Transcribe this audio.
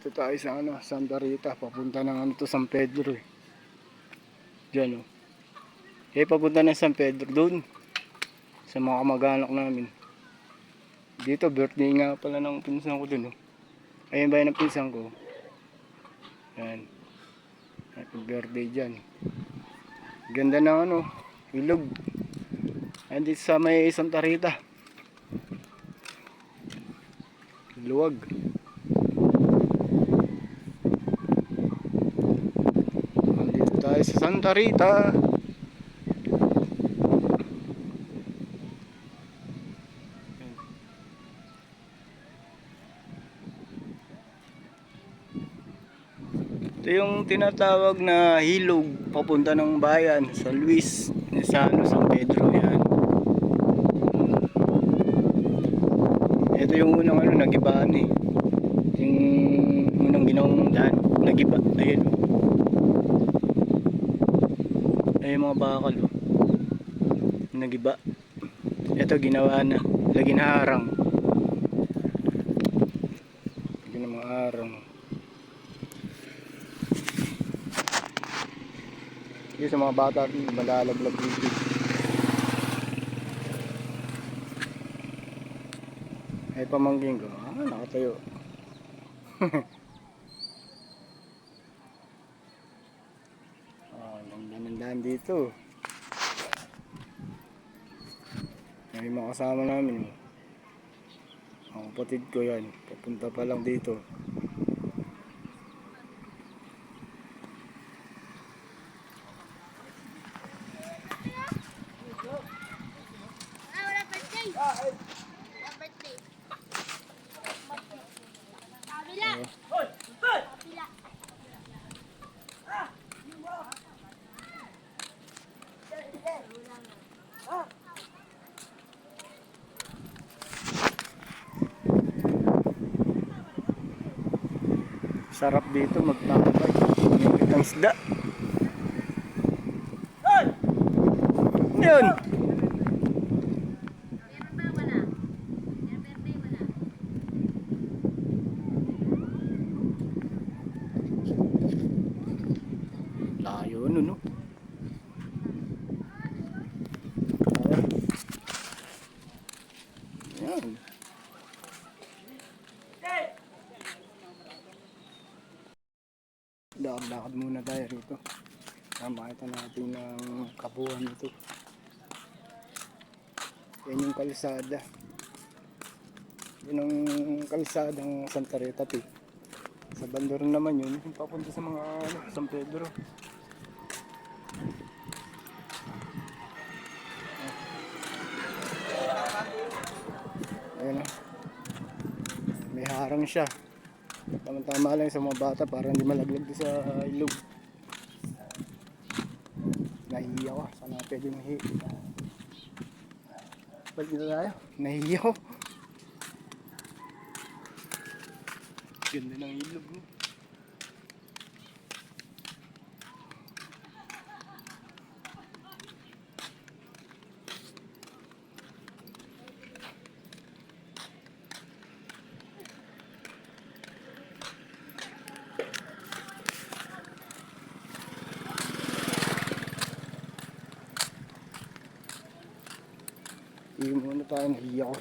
Dito tayo sa Santa Rita, papunta ng San Pedro eh. Diyan oh. Papunta ng San Pedro doon sa mga kamag-anak namin. Dito birthday nga pala ng pinsan ko doon oh. Ayun ba yung pinsan ko? Yan. Happy birthday diyan. Ganda ng ilog. Andito sa may Santa Rita. Luwag. Andito tayo sa Santa Rita. Ito yung tinatawag na hilog papunta ng bayan sa Luis, sa San Pedro yan. Ito yung unang nagibaan eh. Yung unang ginawang daan, nagiba. Ayun. Ayun mga bakal oh. Nagiba. Ito ginawa na, lagi na harang. Lagi na mga harang. Yung sa mga bata malalaglag dito. Ay pamangking ko, nakatayo. Nandan dito. May mga kasama namin. Ang kapatid ko yan, papunta pa lang dito. Sarap dito magtambay. Ngipit ang isda. Yun. Layo no. Yan. Lakad muna tayo rito. Makita natin ang kabuuan nito. Yan yung kalsada. Yan ang kalsadang Santa Rita eh. Sa banda rin naman yun, papunta sa mga San Pedro. Ayan na. May harang siya. Tama-tama lang sa mga bata para hindi malaglag sa ilog. Nahihiya ko. Sana pwede mahihiya. Balik dito tayo. Nahihiya ko. Ganda ng ilog. Hindi muna tayo, nahiya ko.